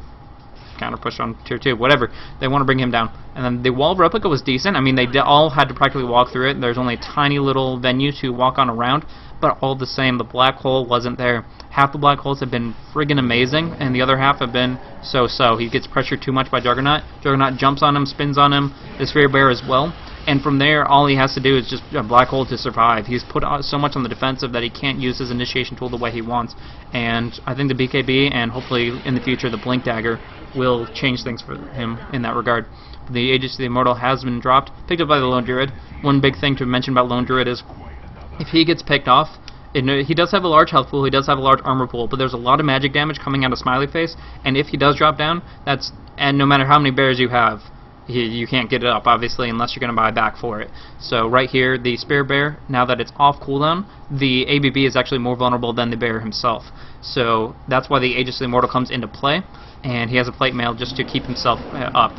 A: counter push on tier 2, whatever. They want to bring him down. And then the wall replica was decent. I mean, they all had to practically walk through it. There's only a tiny little venue to walk on around, but all the same, the black hole wasn't there. Half the black holes have been friggin' amazing, and the other half have been so-so. He gets pressured too much by Juggernaut. Juggernaut jumps on him, spins on him, the Spirit Bear as well. And from there, all he has to do is just a black hole to survive. He's put so much on the defensive that he can't use his initiation tool the way he wants. And I think the BKB, and hopefully in the future the Blink Dagger, will change things for him in that regard. The Aegis of the Immortal has been dropped, picked up by the Lone Druid. One big thing to mention about Lone Druid is, if he gets picked off, he does have a large health pool, he does have a large armor pool, but there's a lot of magic damage coming out of Smiley Face, and if he does drop down, and no matter how many bears you have, you can't get it up, obviously, unless you're going to buy back for it. So right here, the Spirit Bear, now that it's off cooldown, the ABB is actually more vulnerable than the bear himself. So that's why the Aegis of the Immortal comes into play, and he has a plate mail just to keep himself up.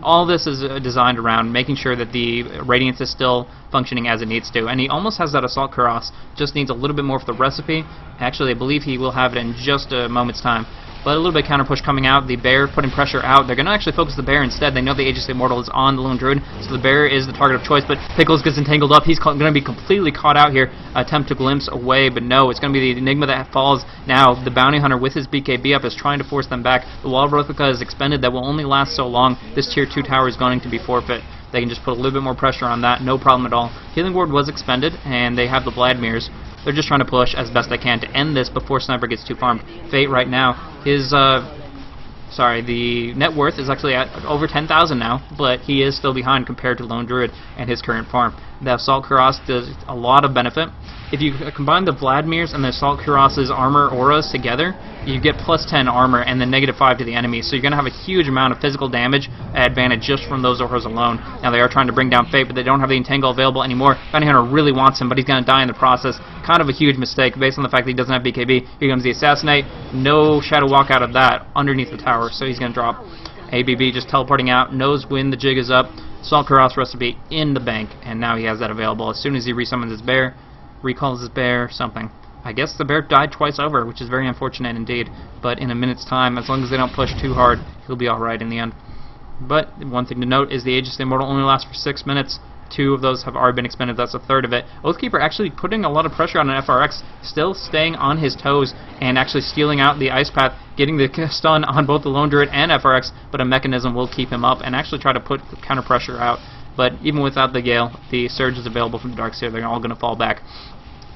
A: All this is designed around making sure that the Radiance is still functioning as it needs to, and he almost has that Assault Cuirass, just needs a little bit more for the recipe. Actually, I believe he will have it in just a moment's time. But a little bit of counter push coming out, the bear putting pressure out. They're going to actually focus the bear instead. They know the Aegis of the Immortal is on the Lone Druid, so the bear is the target of choice, but Pickles gets entangled up. He's going to be completely caught out here. Attempt to glimpse away, but no, it's going to be the Enigma that falls. Now, the Bounty Hunter with his BKB up is trying to force them back. The Wall of Replica is expended. That will only last so long. This tier 2 tower is going to be forfeit. They can just put a little bit more pressure on that, no problem at all. Healing Ward was expended, and they have the Vladimirs. They're just trying to push as best they can to end this before Sniper gets too farmed. Fate right now, the net worth is actually at over 10,000 now, but he is still behind compared to Lone Druid and his current farm. The Assault Cuirass does a lot of benefit. If you combine the Vladimirs and the Assault Cuirass's armor auras together, you get plus 10 armor and then -5 to the enemy, so you're going to have a huge amount of physical damage advantage just from those auras alone. Now they are trying to bring down Fate, but they don't have the Entangle available anymore. Bounty Hunter really wants him, but he's going to die in the process. Kind of a huge mistake based on the fact that he doesn't have BKB. Here comes the Assassinate. No Shadow Walk out of that underneath the tower, so he's going to drop. ABB just teleporting out, knows when the jig is up. Assault Cuirass recipe in the bank, and now he has that available. As soon as he resummons his bear, recalls his bear, something. I guess the bear died twice over, which is very unfortunate indeed, but in a minute's time, as long as they don't push too hard, he'll be alright in the end. But one thing to note is the Aegis of the Immortal only lasts for 6 minutes. 2 of those have already been expended, that's a third of it. Oathkeeper actually putting a lot of pressure on an FRX, still staying on his toes and actually stealing out the Ice Path, getting the stun on both the Lone Druid and FRX, but a mechanism will keep him up and actually try to put counter pressure out. But even without the Gale, the Surge is available from the Darkseer, they're all going to fall back.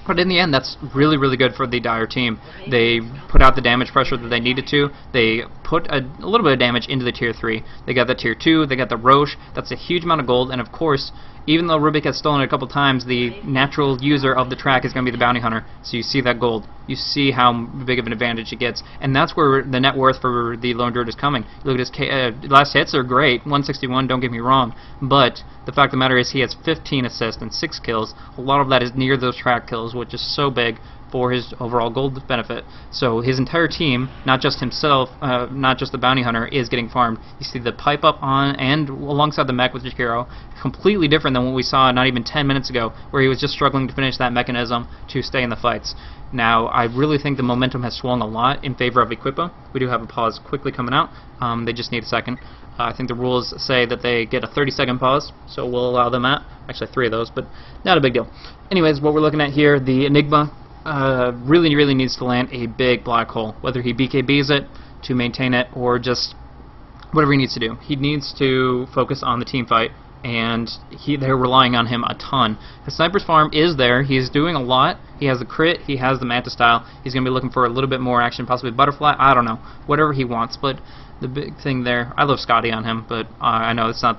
A: But in the end, that's really, really good for the Dire team. They put out the damage pressure that they needed to. They put a little bit of damage into the tier 3. They got the tier 2, they got the Roche. That's a huge amount of gold, and of course, even though Rubik has stolen it a couple times, the natural user of the track is going to be the Bounty Hunter. So you see that gold. You see how big of an advantage it gets. And that's where the net worth for the Lone Druid is coming. Look at his last hits are great, 161, don't get me wrong. But the fact of the matter is he has 15 assists and 6 kills. A lot of that is near those track kills, which is so big. for his overall gold benefit. So his entire team, not just himself, not just the bounty hunter, is getting farmed. You see the pipe up on and alongside the mech with Jakiro, completely different than what we saw not even 10 minutes ago, where he was just struggling to finish that mechanism to stay in the fights. Now, I really think the momentum has swung a lot in favor of Equipo. We do have a pause quickly coming out. They just need a second. I think the rules say that they get a 30-second pause, so we'll allow them that. Actually, 3 of those, but not a big deal. Anyways, what we're looking at here, the Enigma really needs to land a big black hole, whether he BKBs it to maintain it or just whatever he needs to do. He needs to focus on the team fight, and they're relying on him a ton. The Sniper's farm is there. He's doing a lot. He has the crit. He has the Manta style. He's going to be looking for a little bit more action, possibly Butterfly. I don't know. Whatever he wants, but the big thing there, I love Scotty on him, but I know it's not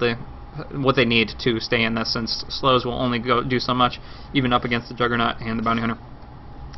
A: what they need to stay in this, since slows will only do so much, even up against the Juggernaut and the Bounty Hunter.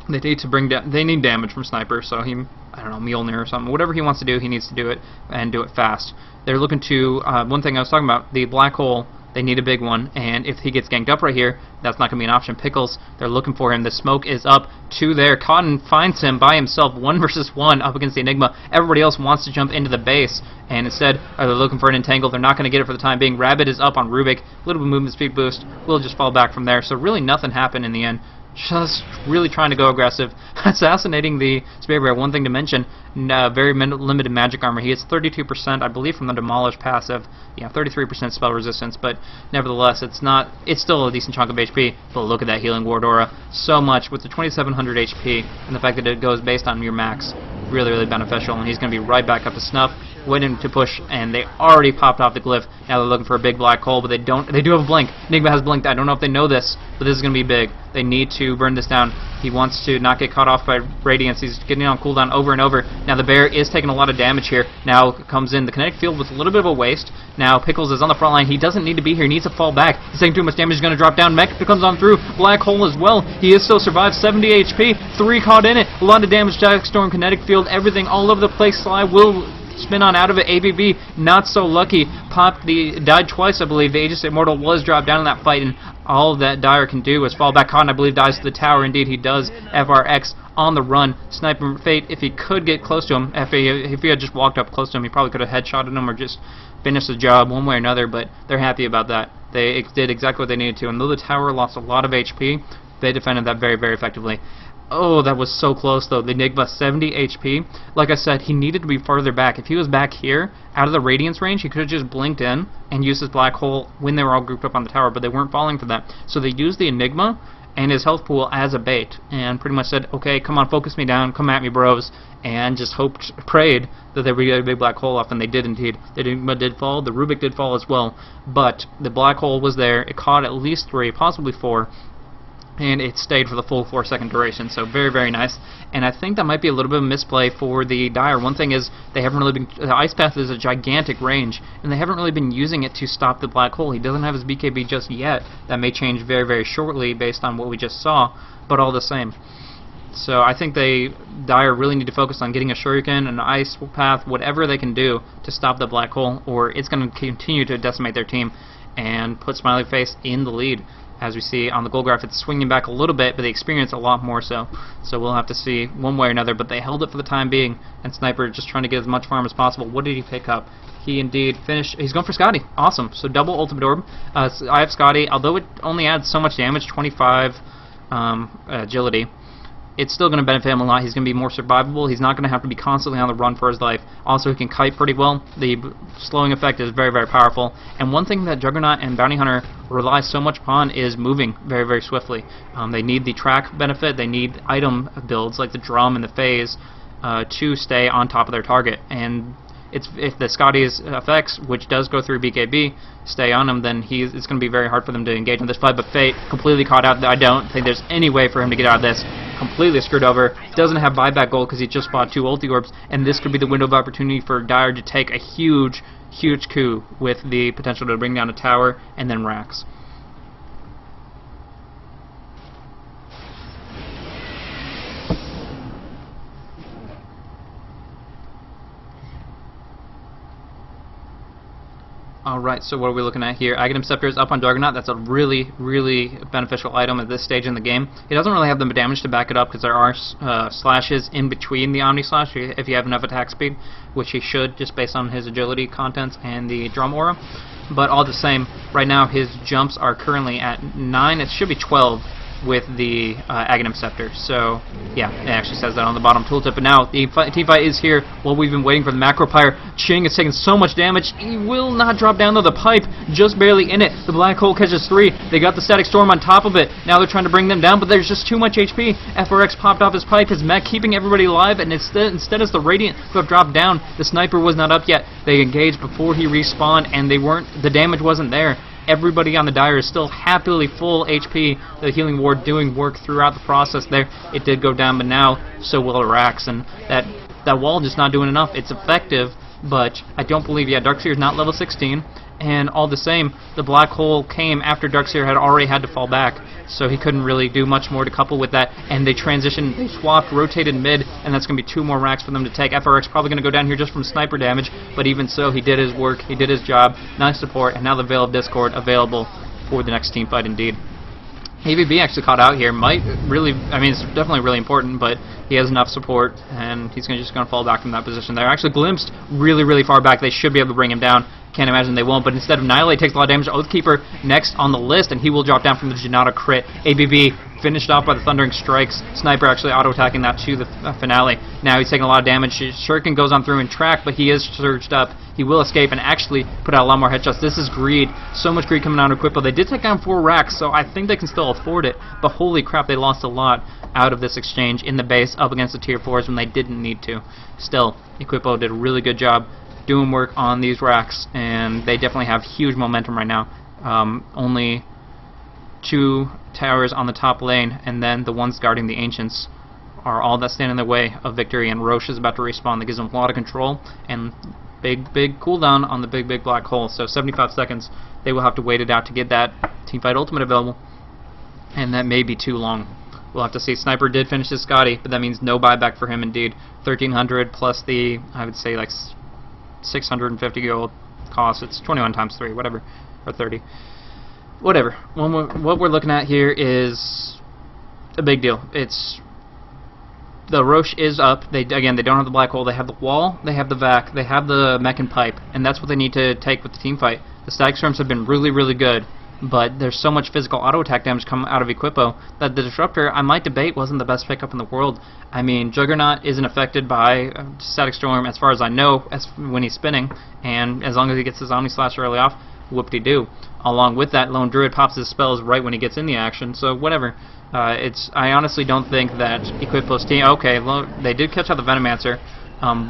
A: They need to they need damage from Sniper, so I don't know, Mjolnir or something. Whatever he wants to do, he needs to do it, and do it fast. They're looking to, one thing I was talking about, the black hole, they need a big one, and if he gets ganked up right here, that's not going to be an option. Pickles, they're looking for him. The smoke is up to there. Cotton finds him by himself, 1 versus 1 up against the Enigma. Everybody else wants to jump into the base, and instead, they're looking for an entangle. They're not going to get it for the time being. Rabbit is up on Rubik. A little bit of movement speed boost. We'll just fall back from there. So really nothing happened in the end. Just really trying to go aggressive, assassinating the Spear Bear. One thing to mention, very limited magic armor. He has 32%, I believe, from the Demolish passive. Yeah, 33% spell resistance, but nevertheless, it's still a decent chunk of HP. But look at that healing ward aura. So much with the 2700 HP, and the fact that it goes based on your max. Really beneficial, and he's going to be right back up to snuff, waiting to push, and they already popped off the glyph. Now they're looking for a big black hole, but they do have a blink. Enigma has blinked. I don't know if they know this, but this is going to be big. They need to burn this down. He wants to not get caught off by Radiance. He's getting on cooldown over and over. Now the bear is taking a lot of damage here. Now comes in the kinetic field with a little bit of a waste. Now Pickles is on the front line. He doesn't need to be here. He needs to fall back. He's taking too much damage. He's going to drop down. Mech comes on through. Black hole as well. He is still survived. 70 HP. 3 caught in it. A lot of damage. Jack Storm, kinetic field, everything all over the place. Sly will spin on out of it. ABB not so lucky. Died twice, I believe. The Aegis Immortal was dropped down in that fight, and all that Dyer can do is fall back on. I believe dies to the tower. Indeed, he does. FRX on the run. Sniper Fate, if he could get close to him, if he had just walked up close to him, he probably could have headshotted him or just finished the job one way or another, but they're happy about that. They did exactly what they needed to, and though the tower lost a lot of HP, they defended that very effectively. Oh, that was so close, though. The Enigma, 70 HP. Like I said, he needed to be farther back. If he was back here, out of the Radiance range, he could have just blinked in and used his black hole when they were all grouped up on the tower, but they weren't falling for that. So they used the Enigma and his health pool as a bait, and pretty much said, okay, come on, focus me down, come at me, bros, and just prayed that they would get a big black hole off, and they did indeed. The Enigma did fall, the Rubik did fall as well, but the black hole was there. It caught at least 3, possibly 4, and it stayed for the full 4-second duration, so very nice. And I think that might be a little bit of a misplay for the Dire. One thing is, they haven't really been, the Ice Path is a gigantic range, and they haven't really been using it to stop the black hole. He doesn't have his BKB just yet. That may change very shortly based on what we just saw, but all the same. So I think Dire really need to focus on getting a Shuriken, an Ice Path, whatever they can do to stop the black hole, or it's going to continue to decimate their team and put Smiley Face in the lead. As we see on the gold graph, it's swinging back a little bit, but they experience a lot more so. So we'll have to see one way or another, but they held it for the time being, and Sniper just trying to get as much farm as possible. What did he pick up? He indeed finished. He's going for Scotty. Awesome. So double ultimate orb. I have Scotty, although it only adds so much damage, 25 agility. It's still going to benefit him a lot. He's going to be more survivable. He's not going to have to be constantly on the run for his life. Also, he can kite pretty well. The slowing effect is very powerful. And one thing that Juggernaut and Bounty Hunter rely so much upon is moving very swiftly. They need the track benefit. They need item builds like the drum and the phase to stay on top of their target. And if the Scotty's effects, which does go through BKB, stay on him, then it's going to be very hard for them to engage in this fight. But Fate completely caught out. I don't think there's any way for him to get out of this. Completely screwed over. Doesn't have buyback gold because he just bought 2 ulti orbs, and this could be the window of opportunity for Dire to take a huge coup with the potential to bring down a tower and then racks. Alright, so what are we looking at here? Aghanim Scepter is up on Juggernaut. That's a really, really beneficial item at this stage in the game. He doesn't really have the damage to back it up because there are slashes in between the Omni Slash if you have enough attack speed, which he should just based on his agility contents and the drum aura. But all the same, right now his jumps are currently at 9, it should be 12 with the Aghanim Scepter. So, yeah, it actually says that on the bottom tooltip. But now, the team fight is here while we've been waiting for the Macro Pyre. Ching is taking so much damage. He will not drop down, though. The pipe just barely in it. The Black Hole catches 3. They got the Static Storm on top of it. Now they're trying to bring them down, but there's just too much HP. FRX popped off his pipe, his mech, keeping everybody alive, and instead as the Radiant who have dropped down, the Sniper was not up yet. They engaged before he respawned, and the damage wasn't there. Everybody on the Dire is still happily full HP. The Healing Ward doing work throughout the process there. It did go down, but now so will Rax, and that wall just not doing enough. It's effective, but I don't believe, Darkseer is not level 16, and all the same, the Black Hole came after Darkseer had already had to fall back, so he couldn't really do much more to couple with that, and they transitioned, they swapped, rotated mid, and that's going to be 2 more racks for them to take. FRX probably going to go down here just from sniper damage, but even so, he did his work, he did his job, nice support, and now the Veil of Discord available for the next team fight indeed. AVB actually caught out here, might really, I mean, it's definitely really important, but he has enough support, and he's just going to fall back from that position there. Actually glimpsed really, really far back. They should be able to bring him down. Can't imagine they won't, but instead of Annihilate takes a lot of damage. Oathkeeper next on the list, and he will drop down from the Janata crit. ABB finished off by the Thundering Strikes. Sniper actually auto-attacking that to the finale. Now he's taking a lot of damage. Shuriken goes on through and track, but he is surged up. He will escape and actually put out a lot more headshots. This is greed. So much greed coming out of Equipo. They did take down 4 racks, so I think they can still afford it, but holy crap, they lost a lot out of this exchange in the base up against the tier 4s when they didn't need to. Still, Equipo did a really good job doing work on these racks, and they definitely have huge momentum right now. Only 2 towers on the top lane, and then the ones guarding the Ancients are all that stand in their way of victory, and Roche is about to respawn. That gives them a lot of control, and big cooldown on the big Black Hole, so 75 seconds they will have to wait it out to get that Teamfight Ultimate available, and that may be too long. We'll have to see. Sniper did finish his Scotty, but that means no buyback for him indeed. 1300 plus the, I would say, like 650 gold cost. It's 21 times 3, whatever, or 30. Whatever. What we're looking at here is a big deal. It's the Roche is up. They don't have the Black Hole. They have the wall. They have the vac. They have the mech and pipe, and that's what they need to take with the team fight. The Static Storms have been really, really good, but there's so much physical auto attack damage coming out of Equipo that the Disruptor, I might debate, wasn't the best pickup in the world. I mean, Juggernaut isn't affected by Static Storm as far as I know when he's spinning, and as long as he gets his Omni Slash early off, whoop-de-doo. Along with that, Lone Druid pops his spells right when he gets in the action, so whatever. I honestly don't think that Equipo's team... Okay, they did catch out the Venomancer.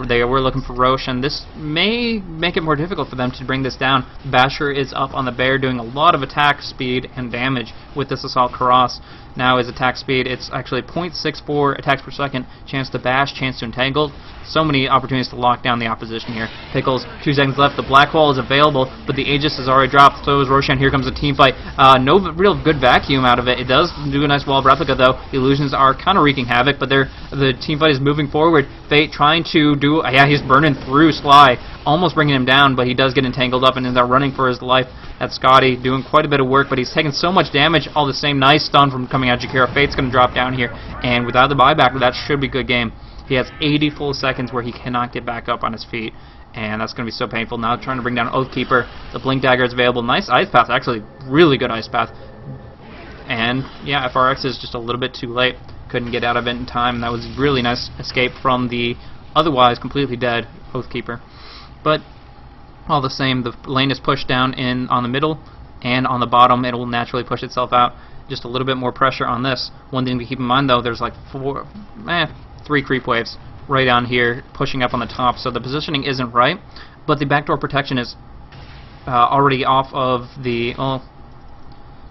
A: They were looking for Roche, and this may make it more difficult for them to bring this down. Basher is up on the Bear doing a lot of attack speed and damage with this Assault Karas. Now his attack speed, it's actually 0.64 attacks per second, chance to bash, chance to entangle. So many opportunities to lock down the opposition here. Pickles, 2 seconds left. The Black Hole is available, but the Aegis is already dropped. So is Roshan. Here comes a team fight. No real good vacuum out of it. It does do a nice wall of replica, though. The illusions are kind of wreaking havoc, but the team fight is moving forward. Fate trying to do... yeah, he's burning through Sly, almost bringing him down, but he does get entangled up, and they're running for his life. That's Scotty doing quite a bit of work, but he's taking so much damage. All the same, nice stun from coming out Jakira. Fate's going to drop down here, and without the buyback, that should be a good game. He has 80 full seconds where he cannot get back up on his feet, and that's going to be so painful. Now trying to bring down Oathkeeper. The Blink Dagger is available. Nice Ice Path, actually really good Ice Path. And yeah, FRX is just a little bit too late. Couldn't get out of it in time. That was really nice escape from the otherwise completely dead Oathkeeper. But all the same, the lane is pushed down in on the middle, and on the bottom it will naturally push itself out. Just a little bit more pressure on this. One thing to keep in mind, though, there's like 3 creep waves right down here pushing up on the top, so the positioning isn't right, but the backdoor protection is already off of the...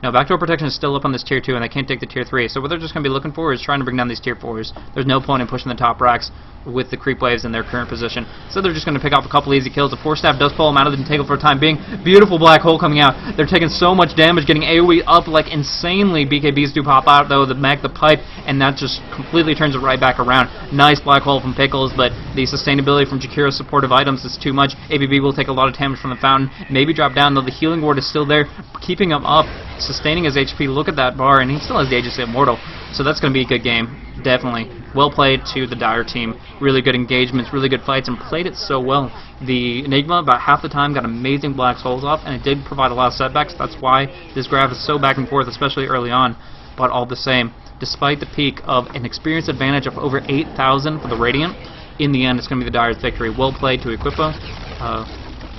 A: No, backdoor protection is still up on this tier 2, and they can't take the tier 3. So what they're just going to be looking for is trying to bring down these tier 4s. There's no point in pushing the top racks with the creep waves in their current position. So they're just going to pick off a couple easy kills. The force staff does pull them out of the tangle for a time being. Beautiful black hole coming out. They're taking so much damage, getting AoE up like insanely. BKBs do pop out though, the mag the pipe, and that just completely turns it right back around. Nice black hole from Pickles, but the sustainability from Jakira's supportive items is too much. ABB will take a lot of damage from the fountain, maybe drop down though. The healing ward is still there, keeping him up, sustaining his HP. Look at that bar, and he still has the Aegis Immortal, so that's going to be a good game. Definitely. Well played to the Dire team. Really good engagements, really good fights, and played it so well. The Enigma, about half the time, got amazing black holes off, and it did provide a lot of setbacks. That's why this graph is so back and forth, especially early on. But all the same, despite the peak of an experience advantage of over 8,000 for the Radiant, in the end, it's going to be the Dire's victory. Well played to Equipo,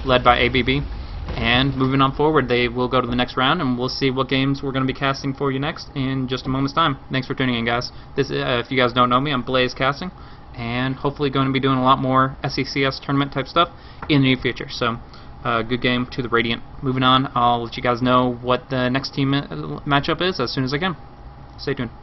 A: led by ABB. And moving on forward, they will go to the next round, and we'll see what games we're going to be casting for you next in just a moment's time. Thanks for tuning in, guys. This, if you guys don't know me, I'm Blaze Casting, and hopefully going to be doing a lot more SECS tournament type stuff in the near future. So, good game to the Radiant. Moving on, I'll let you guys know what the next team matchup is as soon as I can. Stay tuned.